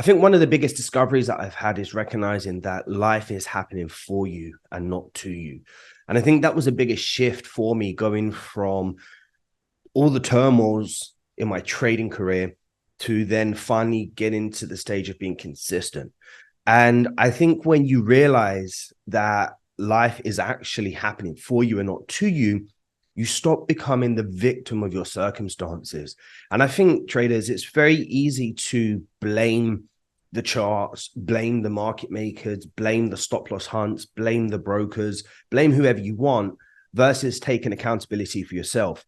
think one of the biggest discoveries that I've had is recognizing that life is happening for you and not to you. And I think that was the biggest shift for me, going from all the turmoils in my trading career to then finally getting to the stage of being consistent. And I think when you realize that life is actually happening for you and not to you, you stop becoming the victim of your circumstances. And I think, traders, it's very easy to blame the charts, blame the market makers, blame the stop loss hunts, blame the brokers, blame whoever you want, versus taking accountability for yourself.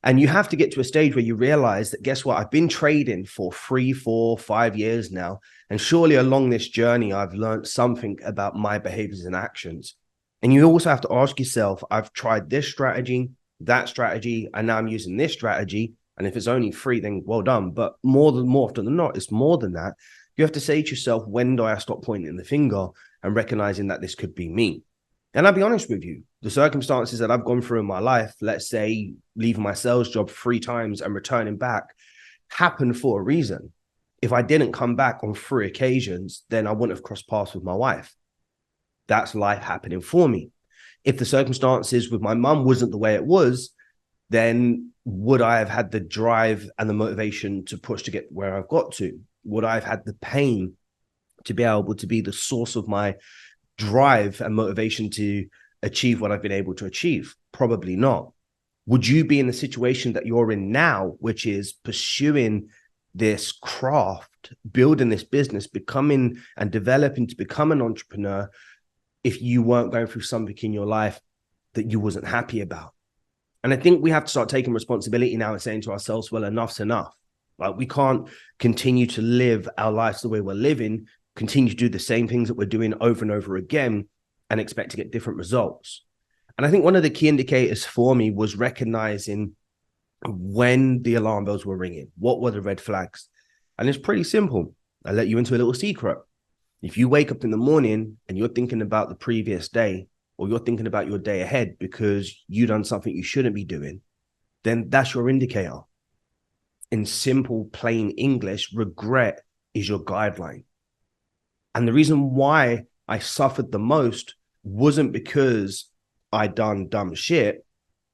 And you have to get to a stage where you realize that, guess what? I've been trading for 3, 4, 5 years now. And surely along this journey, I've learned something about my behaviors and actions. And you also have to ask yourself, I've tried this strategy, that strategy, and now I'm using this strategy. And if it's only 3, then well done. But more often than not, it's more than that. You have to say to yourself, when do I stop pointing the finger and recognizing that this could be me? And I'll be honest with you, the circumstances that I've gone through in my life, let's say leaving my sales job 3 times and returning back, happened for a reason. If I didn't come back on 3 occasions, then I wouldn't have crossed paths with my wife. That's life happening for me. If the circumstances with my mum wasn't the way it was, then would I have had the drive and the motivation to push to get where I've got to? Would I have had the pain to be able to be the source of my drive and motivation to achieve what I've been able to achieve? Probably not. Would you be in the situation that you're in now, which is pursuing this craft, building this business, becoming and developing to become an entrepreneur, if you weren't going through something in your life that you wasn't happy about? And I think we have to start taking responsibility now and saying to ourselves, well, enough's enough. Like, we can't continue to live our lives the way we're living, continue to do the same things that we're doing over and over again and expect to get different results. And I think one of the key indicators for me was recognizing when the alarm bells were ringing. What were the red flags? And it's pretty simple. I'll let you into a little secret. If you wake up in the morning and you're thinking about the previous day, or you're thinking about your day ahead because you done something you shouldn't be doing, then that's your indicator. In simple, plain English, regret is your guideline. And the reason why I suffered the most wasn't because I done dumb shit.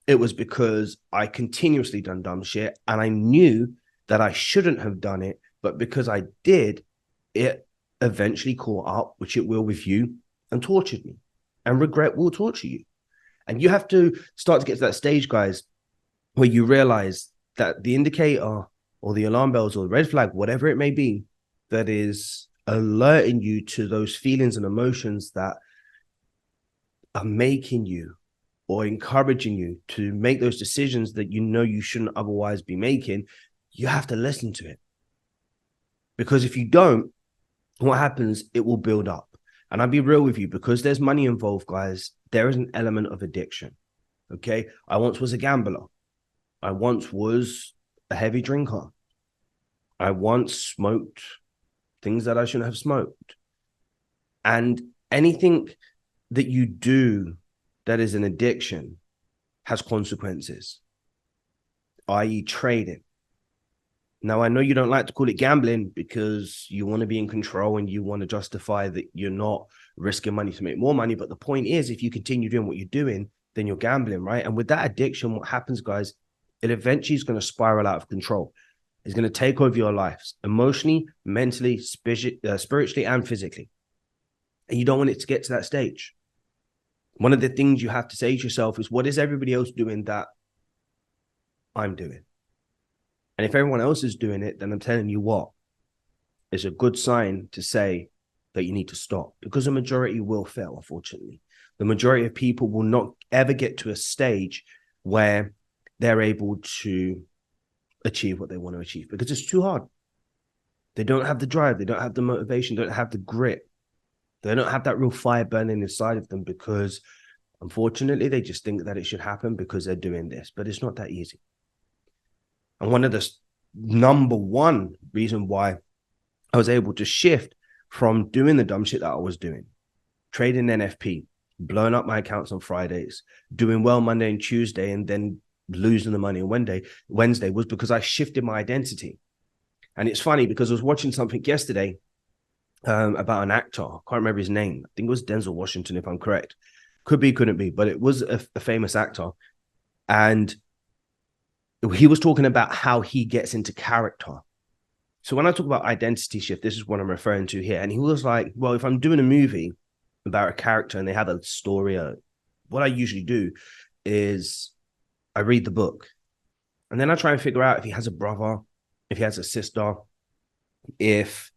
It was because I continuously done dumb shit and I knew that I shouldn't have done it. But because I did, it eventually caught up, which it will with you, and tortured me. And regret will torture you. And you have to start to get to that stage, guys, where you realize that the indicator or the alarm bells or the red flag, whatever it may be, that is alerting you to those feelings and emotions that are making you or encouraging you to make those decisions that you know you shouldn't otherwise be making, you have to listen to it. Because if you don't, what happens? It will build up. And I'll be real with you, because there's money involved, guys, there is an element of addiction. Okay. I once was a gambler. I once was a heavy drinker. I once smoked things that I shouldn't have smoked. And anything that you do that is an addiction has consequences, i.e. trading. Now, I know you don't like to call it gambling because you want to be in control and you want to justify that you're not risking money to make more money. But the point is, if you continue doing what you're doing, then you're gambling, right? And with that addiction, what happens, guys, it eventually is going to spiral out of control. It's going to take over your lives emotionally, mentally, spiritually, and physically. And you don't want it to get to that stage. One of the things you have to say to yourself is, what is everybody else doing that I'm doing? And if everyone else is doing it, then I'm telling you what, it's a good sign to say that you need to stop, because the majority will fail, unfortunately. The majority of people will not ever get to a stage where they're able to achieve what they want to achieve because it's too hard. They don't have the drive. They don't have the motivation. They don't have the grit. They don't have that real fire burning inside of them because, unfortunately, they just think that it should happen because they're doing this. But it's not that easy. And one of the number one reason why I was able to shift from doing the dumb shit that I was doing, trading NFP, blowing up my accounts on Fridays, doing well Monday and Tuesday, and then losing the money on Wednesday was because I shifted my identity. And it's funny because I was watching something yesterday about an actor. I can't remember his name. I think it was Denzel Washington, if I'm correct. Could be, couldn't be, but it was a famous actor. And he was talking about how he gets into character. So when I talk about identity shift, this is what I'm referring to here. And he was like, well, if I'm doing a movie about a character and they have a story, what I usually do is I read the book and then I try and figure out if he has a brother, if he has a sister, if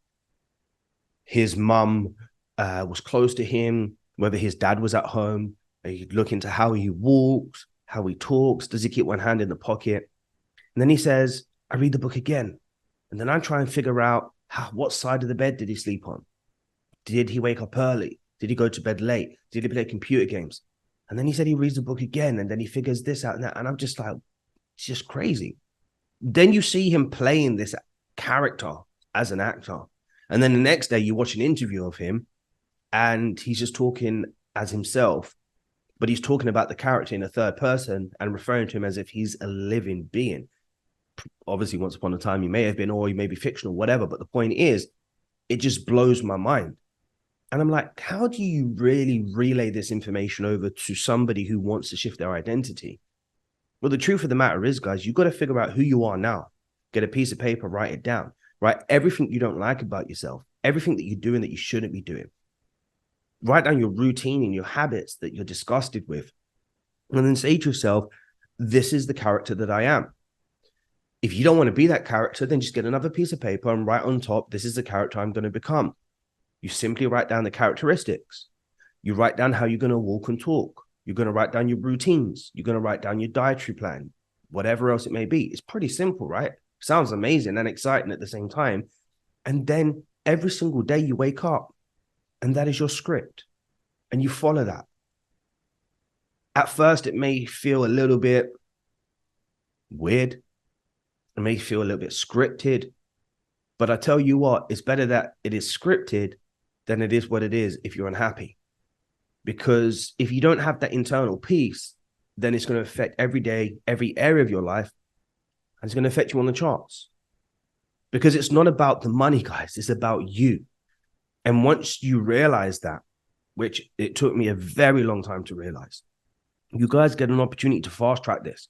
his mum was close to him, whether his dad was at home. You look into how he walks, how he talks. Does he keep one hand in the pocket? And then he says, I read the book again. And then I try and figure out what side of the bed did he sleep on? Did he wake up early? Did he go to bed late? Did he play computer games? And then he said he reads the book again, and then he figures this out and that. And I'm just like, it's just crazy. Then you see him playing this character as an actor. And then the next day you watch an interview of him and he's just talking as himself, but he's talking about the character in a third person and referring to him as if he's a living being. Obviously, once upon a time, he may have been, or he may be fictional, whatever. But the point is, it just blows my mind. And I'm like, how do you really relay this information over to somebody who wants to shift their identity? Well, the truth of the matter is, guys, you've got to figure out who you are now. Get a piece of paper, write it down, write everything you don't like about yourself, everything that you're doing that you shouldn't be doing. Write down your routine and your habits that you're disgusted with. And then say to yourself, this is the character that I am. If you don't want to be that character, then just get another piece of paper and write on top, this is the character I'm going to become. You simply write down the characteristics. You write down how you're going to walk and talk. You're going to write down your routines. You're going to write down your dietary plan, whatever else it may be. It's pretty simple, right? Sounds amazing and exciting at the same time. And then every single day you wake up and that is your script and you follow that. At first, it may feel a little bit weird. It may feel a little bit scripted, but I tell you what, it's better that it is scripted than it is what it is if you're unhappy. Because if you don't have that internal peace, then it's going to affect every day, every area of your life, and it's going to affect you on the charts. Because it's not about the money, guys. It's about you. And once you realize that, which it took me a very long time to realize, you guys get an opportunity to fast track this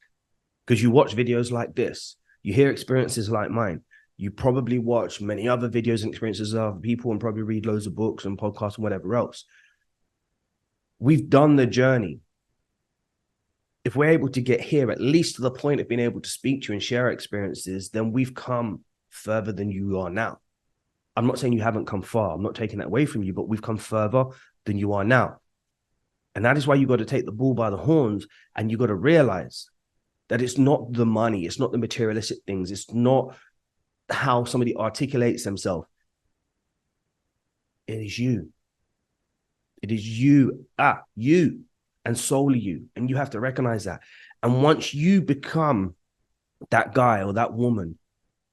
because you watch videos like this. You hear experiences like mine. You probably watch many other videos and experiences of other people and probably read loads of books and podcasts and whatever else. We've done the journey. If we're able to get here, at least to the point of being able to speak to you and share our experiences, then we've come further than you are now. I'm not saying you haven't come far. I'm not taking that away from you, but we've come further than you are now. And that is why you got to take the bull by the horns and you got to realize that it's not the money. It's not the materialistic things. It's not how somebody articulates themselves. It is you. It is you, you, and solely you. And you have to recognize that. And once you become that guy or that woman,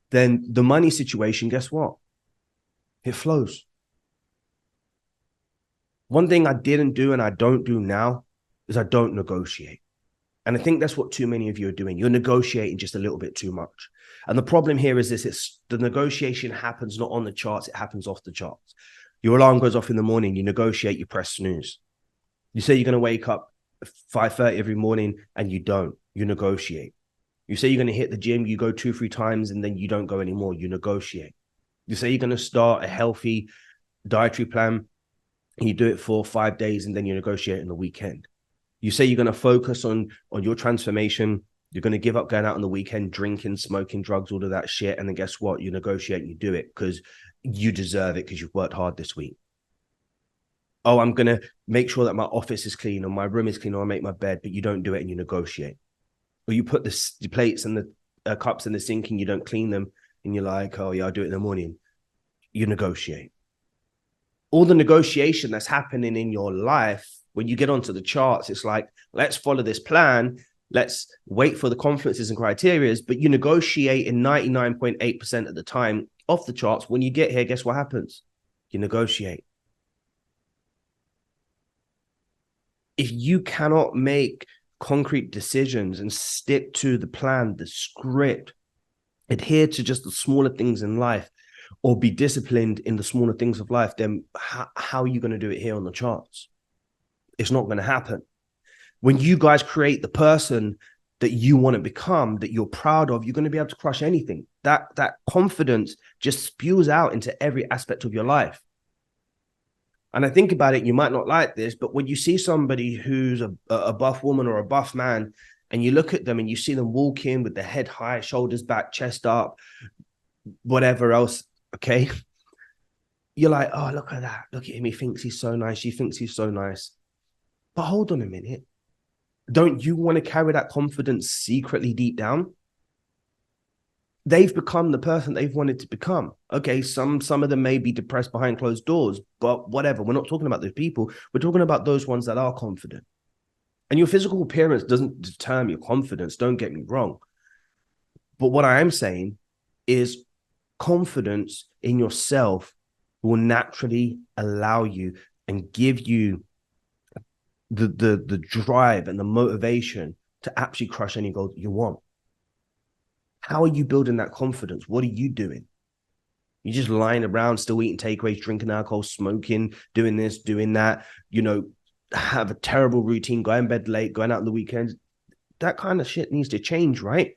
then the money situation, guess what? It flows. One thing I didn't do and I don't do now is I don't negotiate. And I think that's what too many of you are doing. You're negotiating just a little bit too much. And the problem here is this, it's the negotiation happens not on the charts, it happens off the charts. Your alarm goes off in the morning, you negotiate, you press snooze. You say you're going to wake up 5:30 every morning and you don't, you negotiate. You say you're going to hit the gym, you go 2-3 times and then you don't go anymore, you negotiate. You say you're going to start a healthy dietary plan, and you do it for 5 days and then you negotiate on the weekend. You say you're going to focus on your transformation. You're going to give up going out on the weekend, drinking, smoking, drugs, all of that shit. And then guess what? You negotiate and you do it because you deserve it because you've worked hard this week. Oh, I'm going to make sure that my office is clean or my room is clean or I make my bed, but you don't do it and you negotiate. Or you put the plates and the cups in the sink and you don't clean them and you're like, oh yeah, I'll do it in the morning. You negotiate. All the negotiation that's happening in your life, when you get onto the charts, it's like, let's follow this plan. Let's wait for the confluences and criterias, but you negotiate in 99.8% of the time off the charts. When you get here, guess what happens? You negotiate. If you cannot make concrete decisions and stick to the plan, the script, adhere to just the smaller things in life, or be disciplined in the smaller things of life, then how are you going to do it here on the charts? It's not going to happen. When you guys create the person that you want to become, that you're proud of, you're going to be able to crush anything. That confidence just spews out into every aspect of your life. And I think about it, you might not like this, but when you see somebody who's a buff woman or a buff man, and you look at them and you see them walk in with their head high, shoulders back, chest up, whatever else, okay? You're like, oh, look at that. Look at him. He thinks he's so nice. She thinks he's so nice. But hold on a minute. Don't you want to carry that confidence secretly deep down? They've become the person they've wanted to become. Okay, some of them may be depressed behind closed doors, but whatever. We're not talking about those people. We're talking about those ones that are confident. And your physical appearance doesn't determine your confidence. Don't get me wrong. But what I am saying is confidence in yourself will naturally allow you and give you the drive and the motivation to actually crush any goal that you want. How are you building that confidence? What are you doing? You're just lying around, still eating takeaways, drinking alcohol, smoking, doing this, doing that, have a terrible routine, going to bed late, going out on the weekends. That kind of shit needs to change, right?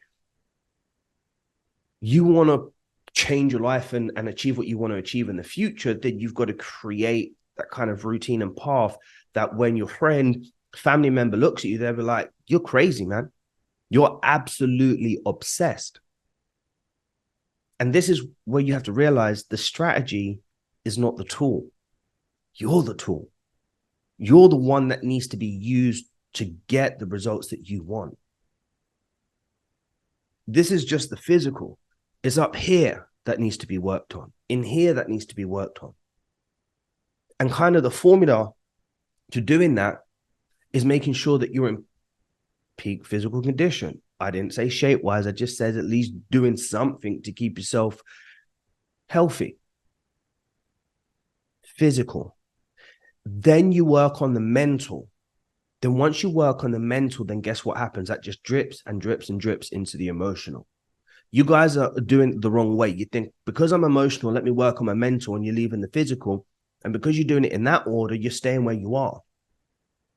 You want to change your life and achieve what you want to achieve in the future, then you've got to create that kind of routine and path that when your friend, family member looks at you, they'll be like, you're crazy, man. You're absolutely obsessed. And this is where you have to realize the strategy is not the tool. You're the tool. You're the one that needs to be used to get the results that you want. This is just the physical. It's up here that needs to be worked on. In here that needs to be worked on. And kind of the formula to doing that is making sure that you're in peak physical condition. I didn't say shape-wise. I just said at least doing something to keep yourself healthy. Physical. Then you work on the mental. Then once you work on the mental, then guess what happens? That just drips and drips and drips into the emotional. You guys are doing it the wrong way. You think, because I'm emotional, let me work on my mental, and you're leaving the physical. And because you're doing it in that order, you're staying where you are.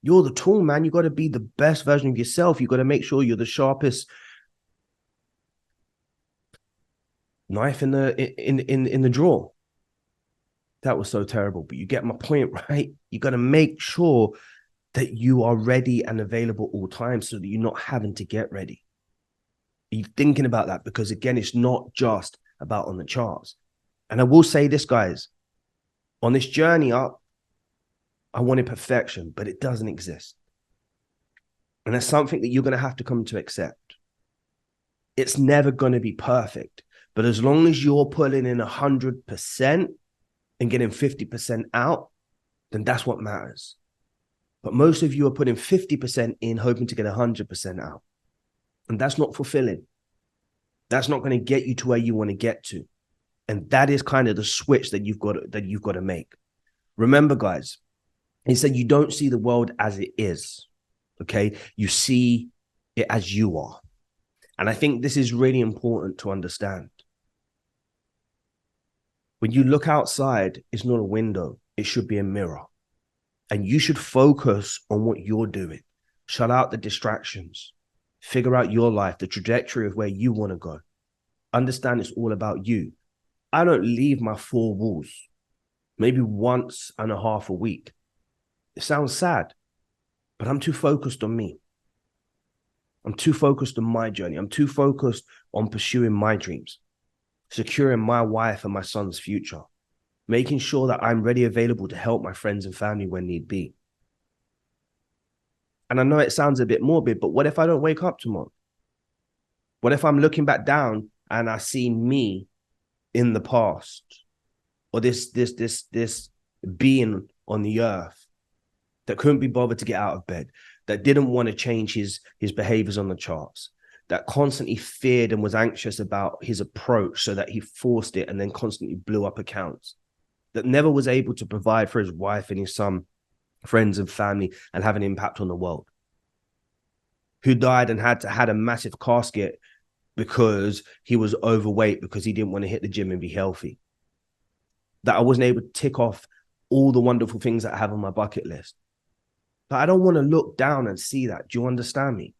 You're the tool, man. You got to be the best version of yourself. You got to make sure you're the sharpest knife in the drawer. That was so terrible, but you get my point, right? You got to make sure that you are ready and available all times so that you're not having to get ready. Are you thinking about that? Because again, it's not just about on the charts. And I will say this, guys, on this journey up, I wanted perfection, but it doesn't exist. And that's something that you're going to have to come to accept. It's never going to be perfect. But as long as you're putting in 100% and getting 50% out, then that's what matters. But most of you are putting 50% in, hoping to get 100% out. And that's not fulfilling. That's not going to get you to where you want to get to. And that is kind of the switch that you've got to make. Remember, guys, he said you don't see the world as it is, okay? You see it as you are. And I think this is really important to understand. When you look outside, it's not a window. It should be a mirror. And you should focus on what you're doing. Shut out the distractions. Figure out your life, the trajectory of where you want to go. Understand it's all about you. I don't leave my four walls maybe once and a half a week. It sounds sad, but I'm too focused on me. I'm too focused on my journey. I'm too focused on pursuing my dreams, securing my wife and my son's future, making sure that I'm ready, available to help my friends and family when need be. And I know it sounds a bit morbid, but what if I don't wake up tomorrow? What if I'm looking back down and I see me in the past, or this being on the earth that couldn't be bothered to get out of bed, that didn't want to change his behaviors on the charts, that constantly feared and was anxious about his approach so that he forced it and then constantly blew up accounts, that never was able to provide for his wife and his son, friends and family, and have an impact on the world, who died and had a massive casket because he was overweight, because he didn't want to hit the gym and be healthy. that I wasn't able to tick off all the wonderful things that I have on my bucket list. But I don't want to look down and see that. Do you understand me?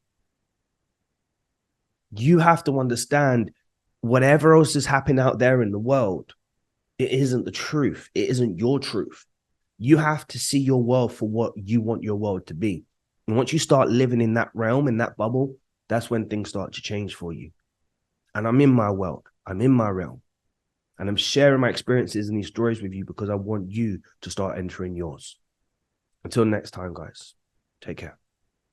You have to understand whatever else is happening out there in the world, it isn't the truth. It isn't your truth. You have to see your world for what you want your world to be. And once you start living in that realm, in that bubble, that's when things start to change for you. And I'm in my world. I'm in my realm. And I'm sharing my experiences and these stories with you because I want you to start entering yours. Until next time, guys, take care.